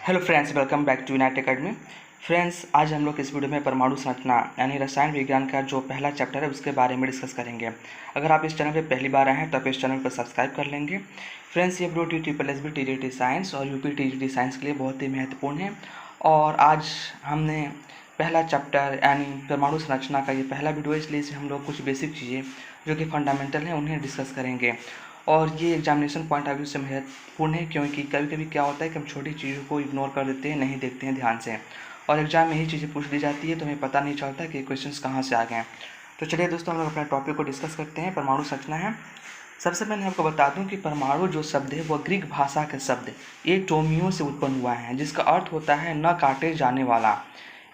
Hello friends, welcome back to Unite Academy. Friends, आज हम लोग इस वीडियो में परमाणु संरचना यानी रसायन विज्ञान का जो पहला चैप्टर है उसके बारे में डिस्कस करेंगे। अगर आप इस चैनल पे पहली बार आए हैं तो आप इस चैनल पर सब्सक्राइब कर लेंगे। फ्रेंड्स, ये वीडियो TSSB TGT साइंस और UP TGT साइंस के लिए बहुत ही महत्वपूर्ण है। और आज हमने पहला चैप्टर यानी परमाणु संरचना का ये पहला वीडियो है, इसलिए इसे हम लोग कुछ बेसिक चीज़ें जो कि फंडामेंटल हैं उन्हें डिस्कस करेंगे। और ये एग्जामिनेशन पॉइंट ऑफ व्यू से महत्वपूर्ण है, क्योंकि कभी कभी क्या होता है कि हम छोटी चीज़ों को इग्नोर कर देते हैं, नहीं देखते हैं ध्यान से, और एग्जाम में यही चीज़ें पूछ दी जाती है तो हमें पता नहीं चलता कि क्वेश्चंस कहाँ से आ गए हैं। तो चलिए दोस्तों, हम लोग अपने टॉपिक को डिस्कस करते हैं। परमाणु संरचना है। सबसे पहले आपको बता दूं कि परमाणु जो शब्द है वह ग्रीक भाषा के शब्द एटोमियो से उत्पन्न हुआ है, जिसका अर्थ होता है न काटे जाने वाला,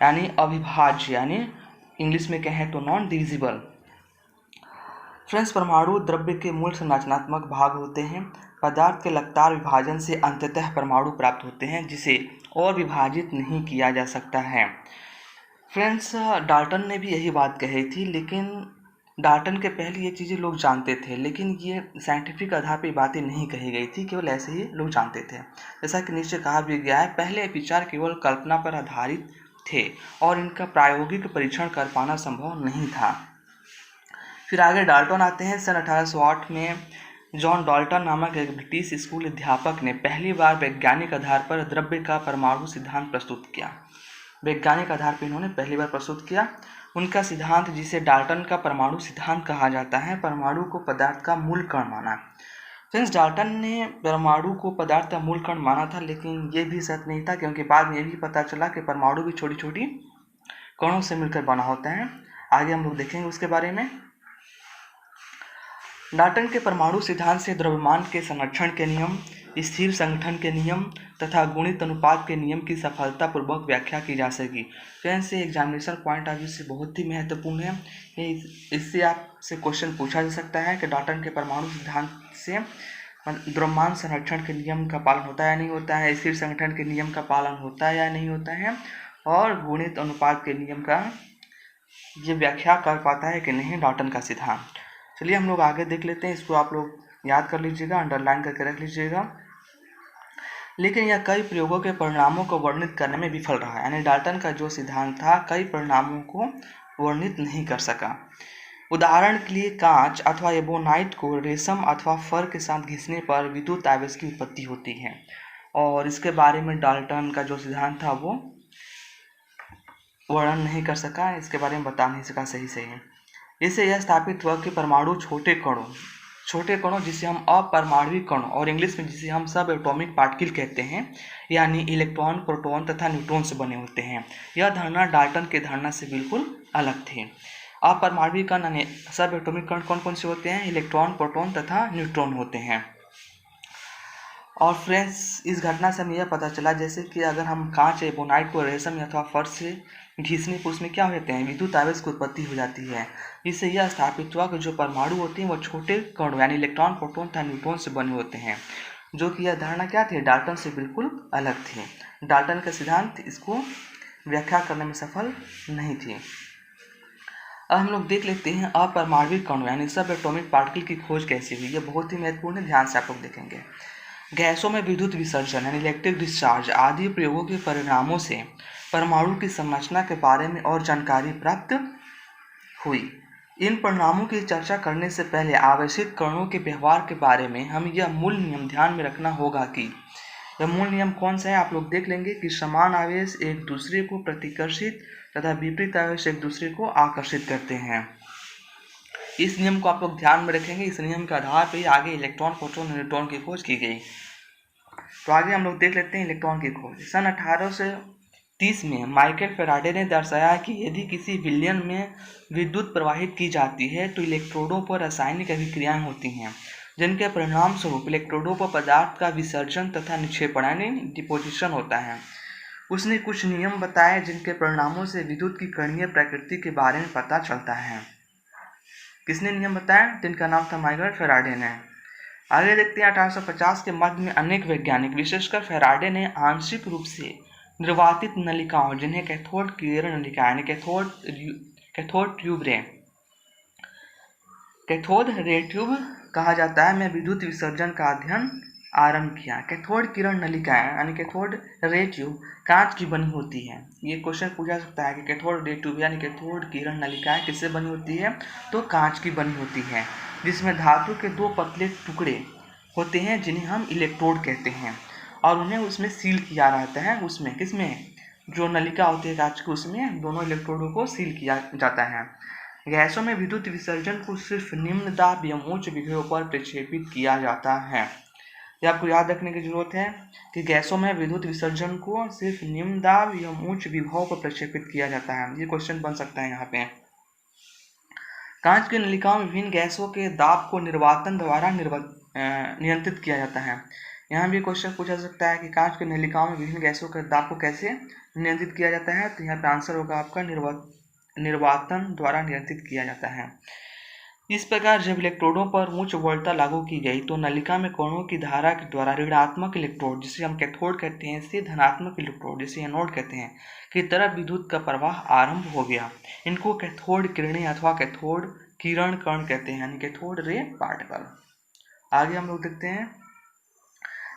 यानी अविभाज्य, यानी इंग्लिश में कहें तो नॉन डिविजिबल। फ्रेंड्स, परमाणु द्रव्य के मूल संरचनात्मक भाग होते हैं। पदार्थ के लगातार विभाजन से अंततः परमाणु प्राप्त होते हैं, जिसे और विभाजित नहीं किया जा सकता है। फ्रेंड्स, डाल्टन ने भी यही बात कही थी, लेकिन डाल्टन के पहले ये चीज़ें लोग जानते थे, लेकिन ये साइंटिफिक आधार पर बातें नहीं कही गई थी, केवल ऐसे ही लोग जानते थे। जैसा कि नीचे कहा भी गया है, पहले विचार केवल कल्पना पर आधारित थे और इनका प्रायोगिक परीक्षण कर पाना संभव नहीं था। फिर आगे डाल्टन आते हैं। सन 1808 में जॉन डाल्टन नामक एक ब्रिटिश स्कूल अध्यापक ने पहली बार वैज्ञानिक आधार पर द्रव्य का परमाणु सिद्धांत प्रस्तुत किया। वैज्ञानिक आधार पर इन्होंने पहली बार प्रस्तुत किया। उनका सिद्धांत, जिसे डाल्टन का परमाणु सिद्धांत कहा जाता है, परमाणु को पदार्थ का मूल कण माना। फ्रेंड्स, डाल्टन ने परमाणु को पदार्थ का मूल कण माना था, लेकिन ये भी सच नहीं था, क्योंकि बाद में ये भी पता चला कि परमाणु भी छोटी छोटी कणों से मिलकर बना होता है। आगे हम लोग देखेंगे उसके बारे में। डाल्टन के परमाणु सिद्धांत से द्रव्यमान के संरक्षण के नियम, स्थिर संगठन के नियम तथा गुणित अनुपात के नियम की सफलतापूर्वक व्याख्या की जा सकी। फ्रेंड्स, ये एग्जामिनेशन पॉइंट ऑफ व्यू से बहुत ही महत्वपूर्ण है। इससे आपसे क्वेश्चन पूछा जा सकता है कि डाल्टन के परमाणु सिद्धांत से द्रव्यमान संरक्षण के नियम का पालन होता है या नहीं होता है, स्थिर संगठन के नियम का पालन होता है या नहीं होता है, और गुणित अनुपात के नियम का ये व्याख्या कर पाता है कि नहीं डाल्टन का सिद्धांत। चलिए हम लोग आगे देख लेते हैं। इसको आप लोग याद कर लीजिएगा, अंडरलाइन करके रख लीजिएगा। लेकिन यह कई प्रयोगों के परिणामों को वर्णित करने में विफल रहा, यानी डाल्टन का जो सिद्धांत था कई परिणामों को वर्णित नहीं कर सका। उदाहरण के लिए, कांच अथवा एबोनाइट को रेशम अथवा फर के साथ घिसने पर विद्युत आवेश की उत्पत्ति होती है, और इसके बारे में डाल्टन का जो सिद्धांत था वो वर्णन नहीं कर सका, इसके बारे में बता नहीं सका सही से। इससे यह स्थापित हुआ कि परमाणु छोटे कणों जिसे हम अपरमाणविक कण और इंग्लिश में जिसे हम सब एटॉमिक पार्टिकल कहते हैं, यानी इलेक्ट्रॉन, प्रोटॉन तथा न्यूट्रॉन से बने होते हैं। यह धारणा डाल्टन के धारणा से बिल्कुल अलग थी। अपरमाणविक कण यानी सब एटॉमिक कण कौन कौन से होते हैं? इलेक्ट्रॉन, प्रोटॉन तथा न्यूट्रॉन होते हैं। और फ्रेंड्स, इस घटना से हमें यह पता चला जैसे कि अगर हम कांच, एबोनाइट को रेशम अथवा फर से घिसने पर उसमें क्या होते हैं? विद्युत आवेश की उत्पत्ति हो जाती है। इससे यह स्थापित हुआ कि जो परमाणु होते हैं वह छोटे कणों यानी इलेक्ट्रॉन, प्रोटॉन तथा न्यूट्रॉन से बने होते हैं, जो कि यह धारणा क्या थी? डाल्टन से बिल्कुल अलग थी। डाल्टन का सिद्धांत इसको व्याख्या करने में सफल नहीं थी। अब हम लोग देख लेते हैं अपरमाणविक कणों यानी सब एटॉमिक पार्टिकल की खोज कैसे हुई। यह बहुत ही महत्वपूर्ण है, ध्यान से आप लोग देखेंगे। गैसों में विद्युत विसर्जन यानी इलेक्ट्रिक डिस्चार्ज आदि प्रयोगों के परिणामों से परमाणु की संरचना के बारे में और जानकारी प्राप्त हुई। इन परिणामों की चर्चा करने से पहले आवश्यक कणों के व्यवहार के बारे में हम यह मूल नियम ध्यान में रखना होगा कि यह मूल नियम कौन सा है, आप लोग देख लेंगे कि समान आवेश एक दूसरे को प्रतिकर्षित तथा विपरीत आवेश एक दूसरे को आकर्षित करते हैं। इस नियम को आप लोग ध्यान में रखेंगे। इस नियम के आधार पर ही आगे इलेक्ट्रॉन, प्रोटॉन, न्यूट्रॉन की खोज की गई। तो आगे हम लोग देख लेते हैं इलेक्ट्रॉन की खोज। सन 1830 में माइकल फैराडे ने दर्शाया कि यदि किसी विलयन में विद्युत प्रवाहित की जाती है तो इलेक्ट्रोडों पर रासायनिक अभिक्रियाएं होती हैं, जिनके परिणाम स्वरूप इलेक्ट्रोडों पर पदार्थ का विसर्जन तथा निक्षेपण यानी डिपोजिशन होता है। उसने कुछ नियम बताए जिनके परिणामों से विद्युत की कणीय प्रकृति के बारे में पता चलता है। किसने नियम बताया? जिनका नाम था माइकल फैराडे ने। आगे देखते हैं 1850 के मध्य में अनेक वैज्ञानिक, विशेषकर फैराडे ने आंशिक रूप से निर्वातित नलिकाओं, जिन्हें कैथोड किरण नलिका यानी कैथोड रे ट्यूब कहा जाता है, में विद्युत विसर्जन का अध्ययन आरंभ किया। कैथोड किरण नलिकाएं यानी कैथोड रे ट्यूब कांच की बनी होती है। ये क्वेश्चन पूछा सकता है कि कैथोड रे ट्यूब यानी कैथोड किरण नलिकाएं किससे बनी होती है, तो कांच की बनी होती है, जिसमें धातु के 2 पतले टुकड़े होते हैं जिन्हें हम इलेक्ट्रोड कहते हैं, और उन्हें उसमें सील किया रहता है। उसमें किसमें, जो नलिका होती है कांच की, उसमें दोनों इलेक्ट्रोडों को सील किया जाता है। गैसों में विद्युत विसर्जन को सिर्फ निम्न दाब या उच्च विभव पर प्रक्षेपित किया जाता है। ये आपको याद रखने की जरूरत है कि गैसों में विद्युत विसर्जन को सिर्फ निम्न दाब या उच्च विभव पर प्रक्षेपित किया जाता है। ये क्वेश्चन बन सकता है यहाँ पे। कांच की नलिकाओं में विभिन्न गैसों के दाब को निर्वातन द्वारा नियंत्रित किया जाता है। यहाँ भी क्वेश्चन पूछा जा सकता है कि कांच की नलिकाओं में विभिन्न गैसों के दाब को कैसे नियंत्रित किया जाता है, तो यहाँ पे आंसर होगा आपका निर्वातन द्वारा नियंत्रित किया जाता है। इस प्रकार जब इलेक्ट्रोडों पर उच्च वोल्टता लागू की गई तो नलिका में कणों की धारा के द्वारा ऋणात्मक इलेक्ट्रोड, जिसे हम कैथोड कहते हैं, से धनात्मक इलेक्ट्रोड, जिसे एनोड कहते हैं, की तरफ विद्युत का प्रवाह आरंभ हो गया। इनको कैथोड किरणें अथवा कैथोड किरण कण कहते हैं, यानी कैथोड रे पार्टिकल। आगे हम लोग देखते हैं,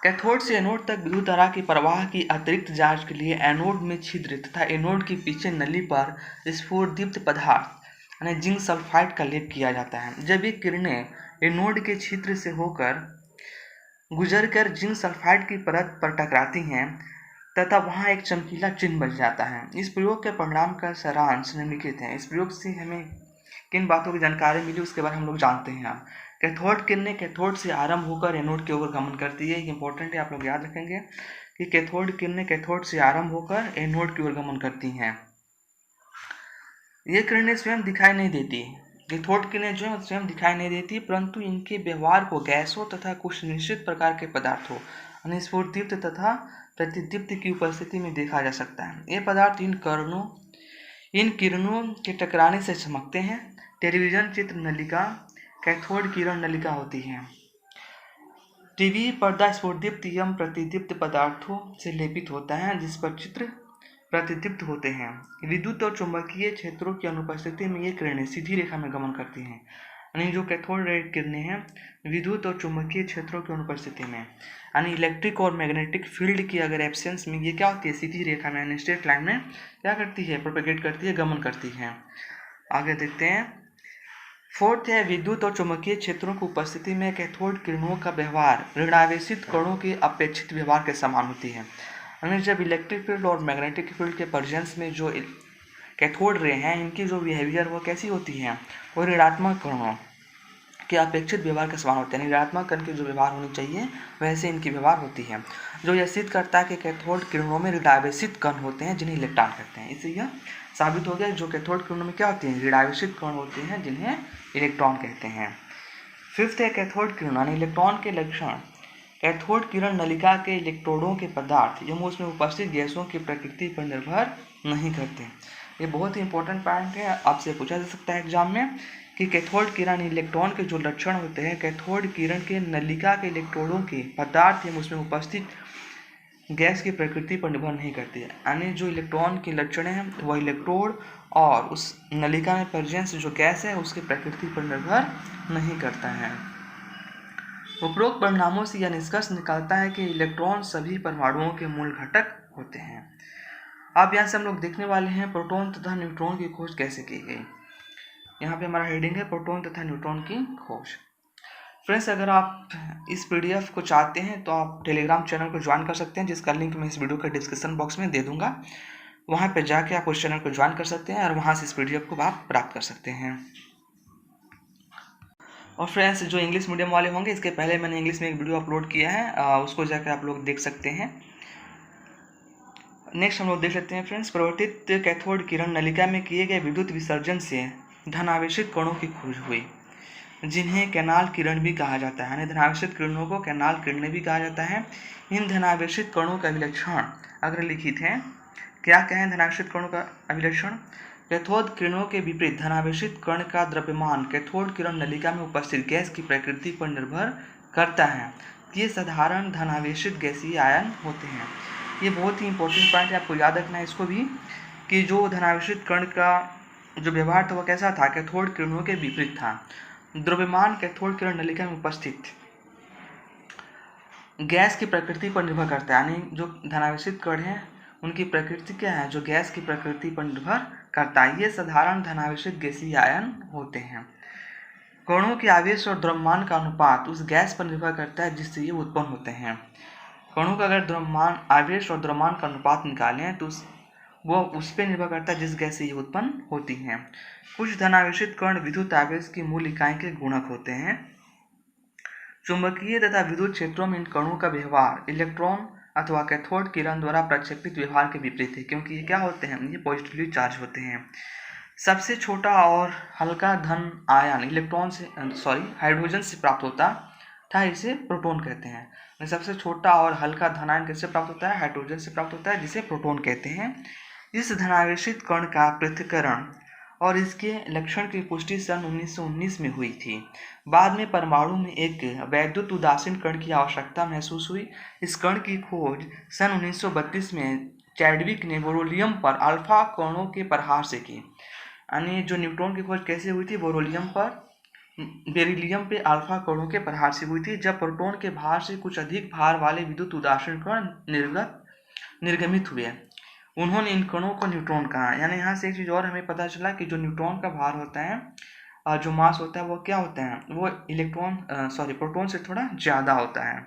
कैथोड से एनोड तक विद्युत धारा की प्रवाह की अतिरिक्त जांच के लिए एनोड में छिद्र तथा एनोड के पीछे नली पर स्फुरदीप्त पदार्थ यानी जिंक सल्फाइड का लेप किया जाता है। जब ये किरणें एनोड के छिद्र से होकर गुजरकर जिंक सल्फाइड की परत पर टकराती हैं तथा वहां एक चमकीला चिन्ह बन जाता है। इस प्रयोग के परिणाम का सारांश निम्नलिखित है। इस प्रयोग से हमें किन बातों की जानकारी मिली उसके बारे में हम लोग जानते हैं। अब कैथोड किरणें कैथोड से आरंभ होकर एनोड की ओर गमन करती है। ये इंपॉर्टेंट है, आप लोग याद रखेंगे कि कैथोड किरणें कैथोड से आरंभ होकर एनोड की ओर गमन करती हैं। ये किरणें स्वयं दिखाई नहीं देती। कैथोड किरणें जो है स्वयं दिखाई नहीं देती, परंतु इनके व्यवहार को गैसों तथा कुछ निश्चित प्रकार के पदार्थों यानी स्फुरदीप्त तथा प्रतिदीप्त की उपस्थिति में देखा जा सकता है। ये पदार्थ इन किरणों के टकराने से चमकते हैं। टेलीविजन चित्र नलिका कैथोड किरण नलिका होती है। टीवी पर्दा स्फुरदीप्त एवं प्रतिदीप्त पदार्थों से लेपित होता है जिस पर चित्र प्रतिदीप्त होते हैं। विद्युत और चुंबकीय क्षेत्रों की अनुपस्थिति में ये किरणें सीधी रेखा में गमन करती हैं। यानी जो कैथोड रे किरणें हैं विद्युत और चुंबकीय क्षेत्रों की अनुपस्थिति में, यानी इलेक्ट्रिक और मैग्नेटिक फील्ड की अगर एब्सेंस में, ये क्या होती है, सीधी रेखा में यानी स्ट्रेट लाइन में क्या करती है, प्रोपेगेट करती है, गमन करती है। आगे देखते हैं, फोर्थ है विद्युत और चुंबकीय क्षेत्रों की उपस्थिति में कैथोड किरणों का व्यवहार ऋणावेशित कणों के अपेक्षित व्यवहार के समान होती है। यानी जब इलेक्ट्रिक फील्ड और मैग्नेटिक फील्ड के प्रेजेंस में जो कैथोड रे हैं इनकी जो बिहेवियर वो कैसी होती है, वो ऋणात्मक कणों के अपेक्षित व्यवहार के समान होते हैं। ऋणात्मक कण की जो व्यवहार होनी चाहिए वैसे इनकी व्यवहार होती है, जो यह सिद्ध करता है कि कैथोड किरणों में ऋणावेशित कण होते हैं जिन्हें इलेक्ट्रॉन कहते हैं। इससे यह साबित हो गया जो कैथोड किरणों में क्या होते हैं, ऋणावेशित कण होते हैं जिन्हें इलेक्ट्रॉन कहते हैं। फिफ्थ है कैथोड किरण यानी इलेक्ट्रॉन के लक्षण। कैथोड किरण नलिका के इलेक्ट्रोडों के पदार्थ एवं उसमें उपस्थित गैसों की प्रकृति पर निर्भर नहीं करते। ये बहुत ही इंपॉर्टेंट पॉइंट है, आपसे पूछा जा सकता है एग्जाम में कि कैथोड किरण इलेक्ट्रॉन के जो लक्षण होते हैं कैथोड किरण के नलिका के इलेक्ट्रोडों के पदार्थ एवं उसमें उपस्थित गैस की प्रकृति पर निर्भर नहीं करती है। यानी जो इलेक्ट्रॉन के लक्षण हैं वह इलेक्ट्रोड और उस नलिका में प्रेजेंस जो गैस है उसकी प्रकृति पर निर्भर नहीं करता है। उपरोक्त परिणामों से यह निष्कर्ष निकालता है कि इलेक्ट्रॉन सभी परमाणुओं के मूल घटक होते हैं। अब यहाँ से हम लोग देखने वाले हैं प्रोटॉन तथा न्यूट्रॉन की खोज कैसे की गई। यहाँ पे हमारा हेडिंग है प्रोटॉन तथा न्यूट्रॉन की खोज। फ्रेंड्स, अगर आप इस पीडीएफ को चाहते हैं तो आप टेलीग्राम चैनल को ज्वाइन कर सकते हैं, जिसका लिंक मैं इस वीडियो के डिस्क्रिप्शन बॉक्स में दे दूंगा। वहाँ पे जाके आप उस चैनल को ज्वाइन कर सकते हैं और वहाँ से इस पीडीएफ को आप प्राप्त कर सकते हैं। और फ्रेंड्स, जो इंग्लिश मीडियम वाले होंगे इसके पहले मैंने इंग्लिश में एक वीडियो अपलोड किया है, उसको जाकर आप लोग देख सकते हैं। नेक्स्ट हम लोग देख लेते हैं फ्रेंड्स, परिवर्तित कैथोड किरण नलिका में किए गए विद्युत विसर्जन से धनावेशित कणों की खोज हुई, जिन्हें कैनाल किरण भी कहा जाता है। यानी धनावेशित किरणों को कैनाल किरणें भी कहा जाता है। इन धनावेशित कणों का अभिलक्षण अगर लिखित है, क्या कहें धनावेशित कणों का अभिलक्षण, कैथोड किरणों के विपरीत धनावेशित कण का द्रव्यमान कैथोड किरण नलिका में उपस्थित गैस की प्रकृति पर निर्भर करता है। ये साधारण धनावेशित गैसीय आयन होते हैं। ये बहुत ही इंपॉर्टेंट पॉइंट है, आपको याद रखना है इसको भी, कि जो धनावेशित कण का जो व्यवहार था वो कैसा था, कैथोड किरणों के विपरीत था। द्रव्यमान कैथोड किरण नलिका में उपस्थित गैस की प्रकृति पर निर्भर करता है, यानी जो धनावेशित कण हैं उनकी प्रकृति क्या है, जो गैस की प्रकृति पर निर्भर करता है। ये साधारण धनावेशित गैसीय आयन होते हैं। कणों के आवेश और द्रव्यमान का अनुपात उस गैस पर निर्भर करता है जिससे ये उत्पन्न होते हैं। कणों का अगर द्रव्यमान, आवेश और द्रव्यमान का अनुपात निकालें तो वो उस पर निर्भर करता है जिस गैस से ये उत्पन्न होती हैं। कुछ धनावेशित कण विद्युत आवेश की मूल इकाई के गुणक होते हैं। चुंबकीय तथा विद्युत क्षेत्रों में इन कणों का व्यवहार इलेक्ट्रॉन अथवा कैथोड किरण द्वारा प्रक्षेपित व्यवहार के विपरीत है, क्योंकि ये क्या होते हैं, ये पॉजिटिवली चार्ज होते हैं। सबसे छोटा और हल्का धन आयन इलेक्ट्रॉन से हाइड्रोजन से प्राप्त होता था, इसे प्रोटॉन कहते हैं। सबसे छोटा और हल्का धन आयन किससे प्राप्त होता है, हाइड्रोजन से प्राप्त होता है, जिसे प्रोटॉन कहते हैं। इस धनावेशित कण का पृथक्करण और इसके लक्षण की पुष्टि सन 1919 में हुई थी। बाद में परमाणु में एक वैद्युत उदासीन कण की आवश्यकता महसूस हुई। इस कण की खोज सन 1932 में चैडविक ने बेरिलियम पर अल्फा कणों के प्रहार से की। यानी जो न्यूट्रॉन की खोज कैसे हुई थी, बेरिलियम पे अल्फा कणों के प्रहार से हुई थी, जब प्रोटॉन के भार से कुछ अधिक भार वाले विद्युत उदासीन कण निर्गमित हुए। उन्होंने इन कणों को न्यूट्रॉन कहा। यानी यहाँ से एक चीज़ और हमें पता चला कि जो न्यूट्रॉन का भार होता है, जो मास होता है, वो क्या होता है, वो प्रोटॉन से थोड़ा ज़्यादा होता है।